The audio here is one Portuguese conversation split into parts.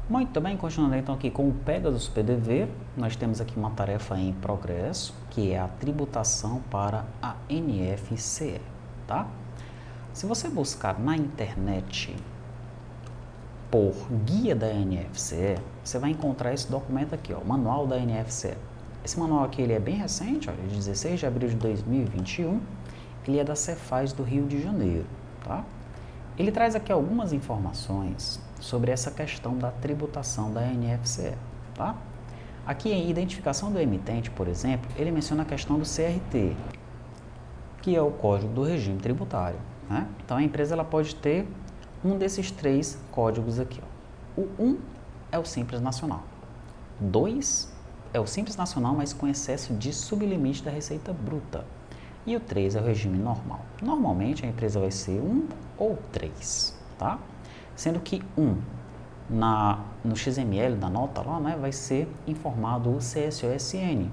Muito bem, continuando então aqui com o Pegasus PDV, nós temos aqui uma tarefa em progresso, que é a tributação para a NFCE, tá? Se você buscar na internet por guia da NFCE, você vai encontrar esse documento aqui, ó, Manual da NFCE. Esse manual aqui ele é bem recente, ó, de 16 de abril de 2021, ele é da Cefaz do Rio de Janeiro, tá? Ele traz aqui algumas informações sobre essa questão da tributação da NFCE, tá? Aqui em identificação do emitente, por exemplo, ele menciona a questão do CRT, que é o Código do Regime Tributário, né? Então a empresa ela pode ter um desses três códigos aqui, ó. O 1 é o Simples Nacional, 2 é o Simples Nacional, mas com excesso de sublimite da Receita Bruta, e o 3 é o regime normal. Normalmente a empresa vai ser 1 ou 3, tá? Sendo que 1 no XML da nota lá, né, vai ser informado o CSOSN,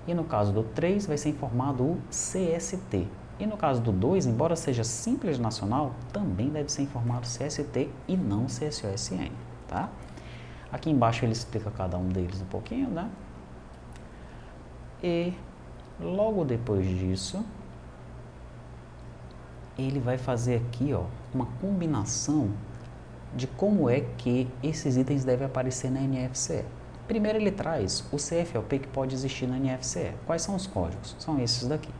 e no caso do 3 vai ser informado o CST. E no caso do 2, embora seja Simples Nacional, também deve ser informado o CST e não o CSOSN, tá? Aqui embaixo ele explica cada um deles um pouquinho, né? E logo depois disso, ele vai fazer aqui, ó, uma combinação de como é que esses itens devem aparecer na NFCE. Primeiro ele traz o CFLP que pode existir na NFCE. Quais são os códigos? São esses daqui,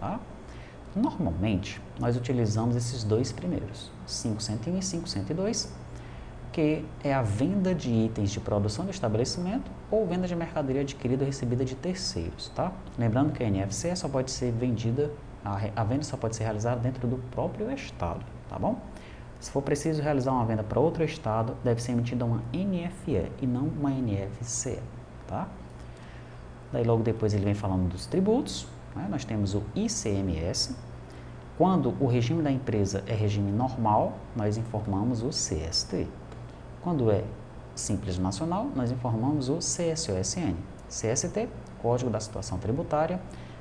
tá? Normalmente, nós utilizamos esses dois primeiros, 5101 e 5102, que é a venda de itens de produção do estabelecimento ou venda de mercadoria adquirida ou recebida de terceiros, tá? Lembrando que a NFCE só pode ser vendida, a venda só pode ser realizada dentro do próprio estado, tá bom? Se for preciso realizar uma venda para outro estado, deve ser emitida uma NFE e não uma NFCE, tá? Daí logo depois ele vem falando dos tributos, né? Nós temos o ICMS. Quando o regime da empresa é regime normal, nós informamos o CST. Quando é Simples Nacional, nós informamos o CSOSN. CST, Código da Situação Tributária.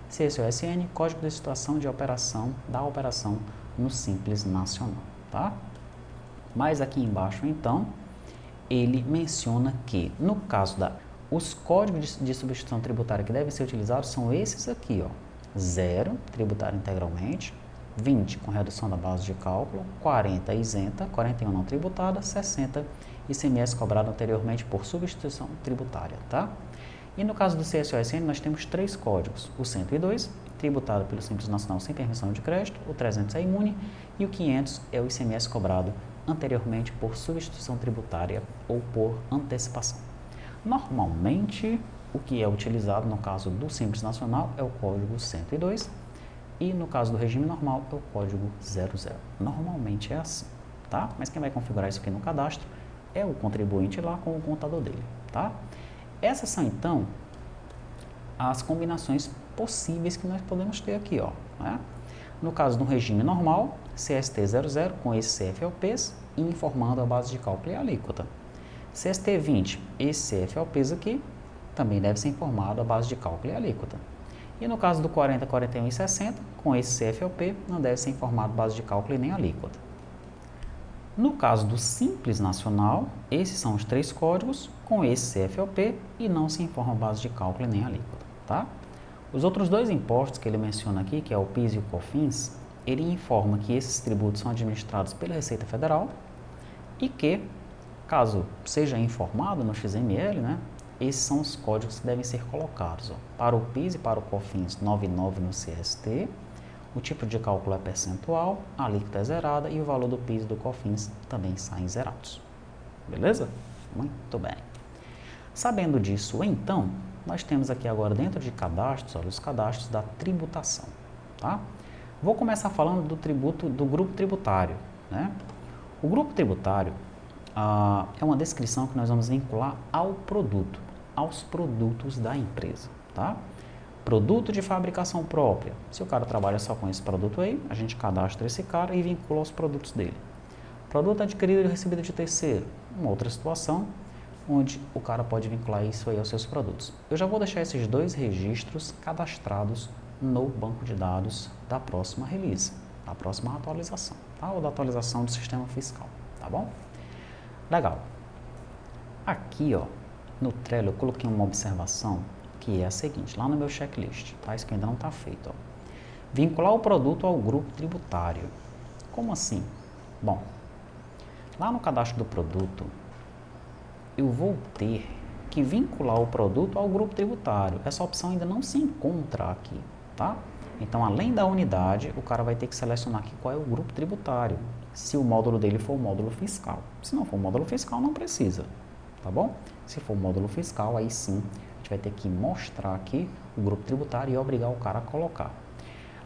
CSOSN, Código da Situação de Operação, da operação no Simples Nacional, tá? Mas aqui embaixo, então, ele menciona que, no caso os códigos de substituição tributária que devem ser utilizados são esses aqui, ó. 0, tributário integralmente, 20 com redução da base de cálculo, 40 isenta, 41 não tributada, 60 ICMS cobrado anteriormente por substituição tributária, tá? E no caso do CSOSN nós temos três códigos, o 102, tributado pelo Simples Nacional sem permissão de crédito, o 300 é imune e o 500 é o ICMS cobrado anteriormente por substituição tributária ou por antecipação. Normalmente, o que é utilizado no caso do Simples Nacional é o código 102 e no caso do regime normal é o código 00. Normalmente é assim, tá? Mas quem vai configurar isso aqui no cadastro é o contribuinte lá com o contador dele, tá? Essas são, então, as combinações possíveis que nós podemos ter aqui, ó, né? No caso do regime normal, CST00 com esses CFLPs e informando a base de cálculo e a alíquota. CST20, esses CFLPs aqui, também deve ser informado a base de cálculo e a alíquota. E no caso do 40, 41 e 60, com esse CFLP, não deve ser informado base de cálculo e nem alíquota. No caso do Simples Nacional, esses são os três códigos com esse CFLP e não se informa base de cálculo e nem alíquota, tá? Os outros dois impostos que ele menciona aqui, que é o PIS e o COFINS, ele informa que esses tributos são administrados pela Receita Federal e que, caso seja informado no XML, né, esses são os códigos que devem ser colocados, ó. Para o PIS e para o COFINS, 99 no CST, o tipo de cálculo é percentual, a alíquota é zerada e o valor do PIS e do COFINS também saem zerados. Beleza? Muito bem. Sabendo disso, então, nós temos aqui agora dentro de cadastros, olha, os cadastros da tributação, tá? Vou começar falando do tributo do grupo tributário, né? O grupo tributário é uma descrição que nós vamos vincular ao produto, aos produtos da empresa, tá? Produto de fabricação própria. Se o cara trabalha só com esse produto aí, a gente cadastra esse cara e vincula aos produtos dele. Produto adquirido e recebido de terceiro. Uma outra situação onde o cara pode vincular isso aí aos seus produtos. Eu já vou deixar esses dois registros cadastrados no banco de dados da próxima release, da próxima atualização, tá? Ou da atualização do sistema fiscal, tá bom? Legal. Aqui, ó, no Trello eu coloquei uma observação que é a seguinte, lá no meu checklist, tá? Isso que ainda não está feito, ó. Vincular o produto ao grupo tributário. Como assim? Bom, lá no cadastro do produto, eu vou ter que vincular o produto ao grupo tributário. Essa opção ainda não se encontra aqui, tá? Então, além da unidade, o cara vai ter que selecionar aqui qual é o grupo tributário, se o módulo dele for o módulo fiscal. Se não for o módulo fiscal, não precisa, tá bom? Se for o módulo fiscal, aí sim, a gente vai ter que mostrar aqui o grupo tributário e obrigar o cara a colocar.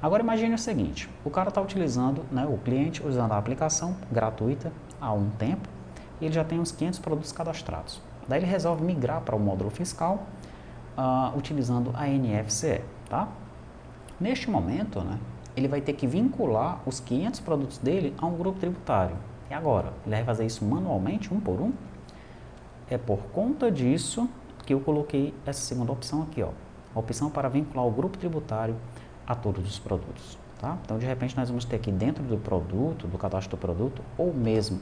Agora imagine o seguinte, o cara está utilizando, né, o cliente usando a aplicação gratuita há um tempo, e ele já tem uns 500 produtos cadastrados. Daí ele resolve migrar para o módulo fiscal utilizando a NFCE, tá? Neste momento, né, ele vai ter que vincular os 500 produtos dele a um grupo tributário. E agora? Ele vai fazer isso manualmente, um por um? É por conta disso que eu coloquei essa segunda opção aqui, ó, a opção para vincular o grupo tributário a todos os produtos, tá? Então, de repente, nós vamos ter aqui dentro do produto, do cadastro do produto, ou mesmo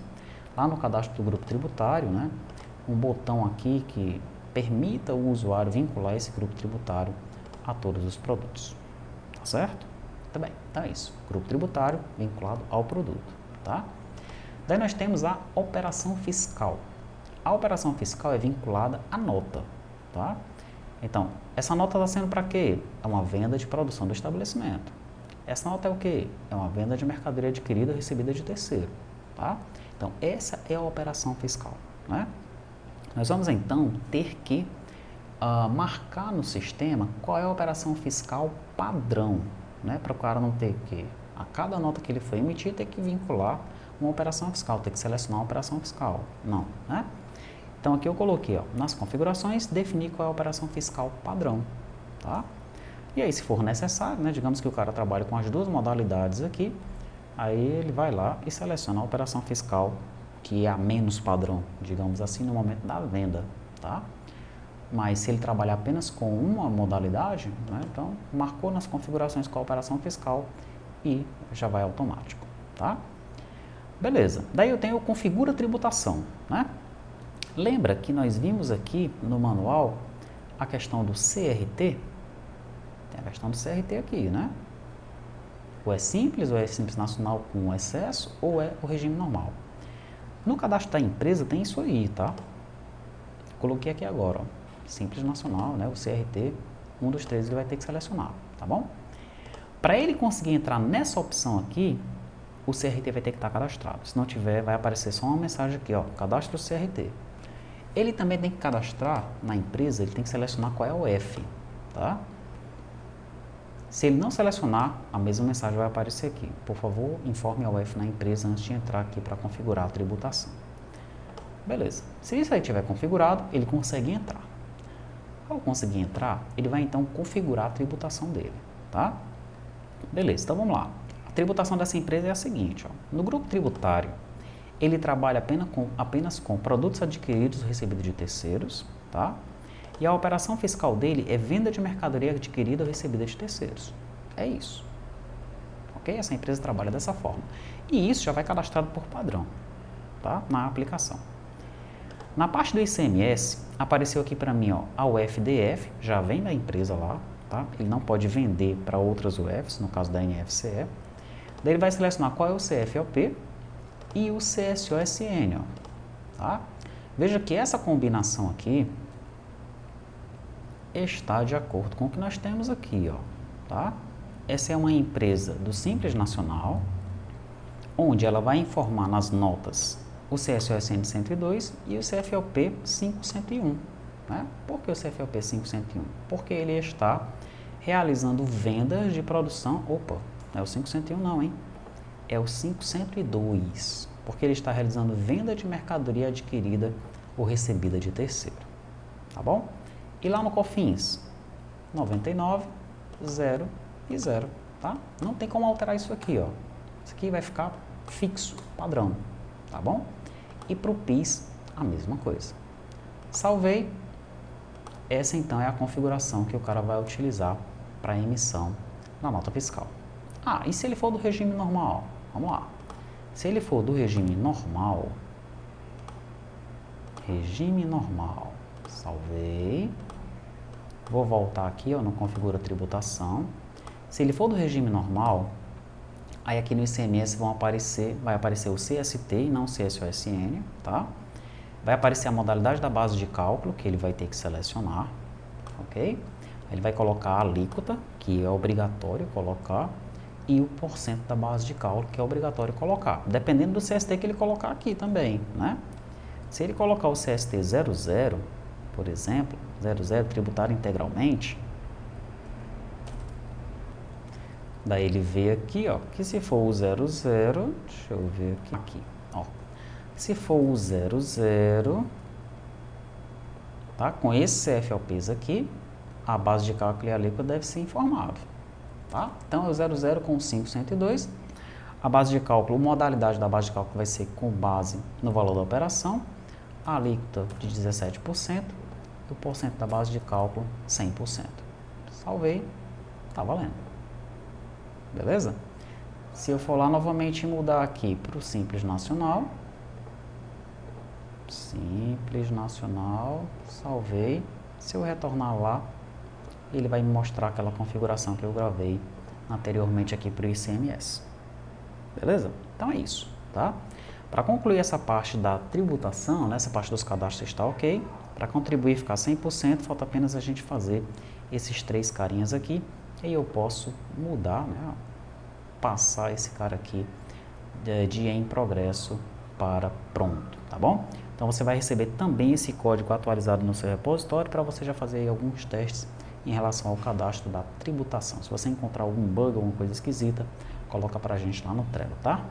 lá no cadastro do grupo tributário, né, um botão aqui que permita o usuário vincular esse grupo tributário a todos os produtos, tá certo? Tá bem, então é isso, grupo tributário vinculado ao produto, tá? Daí nós temos a operação fiscal. A operação fiscal é vinculada à nota, tá? Então, essa nota está sendo para quê? É uma venda de produção do estabelecimento. Essa nota é o quê? É uma venda de mercadoria adquirida ou recebida de terceiro, tá? Então, essa é a operação fiscal, né? Nós vamos, então, ter que marcar no sistema qual é a operação fiscal padrão, né? Para o cara não ter que, a cada nota que ele for emitir, ter que vincular uma operação fiscal, ter que selecionar uma operação fiscal. Não, né? Então, aqui eu coloquei, ó, nas configurações, definir qual é a operação fiscal padrão, tá? E aí, se for necessário, né, digamos que o cara trabalha com as duas modalidades aqui, aí ele vai lá e seleciona a operação fiscal que é a menos padrão, digamos assim, no momento da venda, tá? Mas se ele trabalhar apenas com uma modalidade, né, então marcou nas configurações qual a operação fiscal e já vai automático, tá? Beleza, daí eu tenho o configura tributação, né? Lembra que nós vimos aqui no manual a questão do CRT? Tem a questão do CRT aqui, né? Ou é simples nacional com excesso, ou é o regime normal. No cadastro da empresa tem isso aí, tá? Coloquei aqui agora, ó, simples nacional, né? O CRT, um dos três ele vai ter que selecionar, tá bom? Para ele conseguir entrar nessa opção aqui, o CRT vai ter que estar cadastrado. Se não tiver, vai aparecer só uma mensagem aqui, ó, cadastro CRT. Ele também tem que cadastrar na empresa, ele tem que selecionar qual é o F, tá? Se ele não selecionar, a mesma mensagem vai aparecer aqui. Por favor, informe ao F na empresa antes de entrar aqui para configurar a tributação. Beleza. Se isso aí estiver configurado, ele consegue entrar. Ao conseguir entrar, ele vai então configurar a tributação dele, tá? Beleza, então vamos lá. A tributação dessa empresa é a seguinte, ó. No grupo tributário, ele trabalha apenas com produtos adquiridos ou recebidos de terceiros, tá? E a operação fiscal dele é venda de mercadoria adquirida ou recebida de terceiros. É isso. Ok? Essa empresa trabalha dessa forma. E isso já vai cadastrado por padrão, tá? Na aplicação. Na parte do ICMS, apareceu aqui para mim, ó, a UFDF, já vem da empresa lá, tá? Ele não pode vender para outras UFs, no caso da NFCE. Daí ele vai selecionar qual é o CFOP e o CSOSN, ó, tá? Veja que essa combinação aqui está de acordo com o que nós temos aqui, ó, tá? Essa é uma empresa do Simples Nacional, onde ela vai informar nas notas o CSOSN 102 e o CFOP 5101, né? Por que o CFOP 5101? Porque ele está realizando vendas de produção, opa, não é o 5101 não, hein? É o 5102, porque ele está realizando venda de mercadoria adquirida ou recebida de terceiro, tá bom? E lá no COFINS, 99, 0 e 0, tá? Não tem como alterar isso aqui, ó. Isso aqui vai ficar fixo, padrão, tá bom? E para o PIS, a mesma coisa. Salvei. Essa então é a configuração que o cara vai utilizar para a emissão da nota fiscal. Ah, e se ele for do regime normal? Vamos lá. Se ele for do regime normal, regime normal. Salvei. Vou voltar aqui, ó, no configura tributação. Se ele for do regime normal, aí aqui no ICMS vai aparecer o CST e não o CSOSN, tá? Vai aparecer a modalidade da base de cálculo, que ele vai ter que selecionar, ok? Ele vai colocar a alíquota, que é obrigatório colocar, e o porcento da base de cálculo, que é obrigatório colocar, dependendo do CST que ele colocar aqui também, né? Se ele colocar o CST 00, por exemplo, 00 tributário integralmente, daí ele vê aqui, ó, que se for o 00, deixa eu ver aqui, ó, se for o 00, tá, com esse CFLPs aqui, a base de cálculo e a alíquota deve ser informável, tá? Então é o 00 com 502, a base de cálculo, a modalidade da base de cálculo vai ser com base no valor da operação, a alíquota de 17% e o porcento da base de cálculo 100%. Salvei, tá valendo. Beleza? Se eu for lá novamente mudar aqui para o Simples Nacional, salvei. Se eu retornar lá, ele vai me mostrar aquela configuração que eu gravei anteriormente aqui para o ICMS. Beleza? Então é isso, tá? Para concluir essa parte da tributação, né, essa parte dos cadastros está ok. Para contribuir e ficar 100%, falta apenas a gente fazer esses 3 carinhas aqui. E aí eu posso mudar, né, passar esse cara aqui de em progresso para pronto, tá bom? Então você vai receber também esse código atualizado no seu repositório para você já fazer alguns testes em relação ao cadastro da tributação. Se você encontrar algum bug, alguma coisa esquisita, coloca para a gente lá no Trello, tá?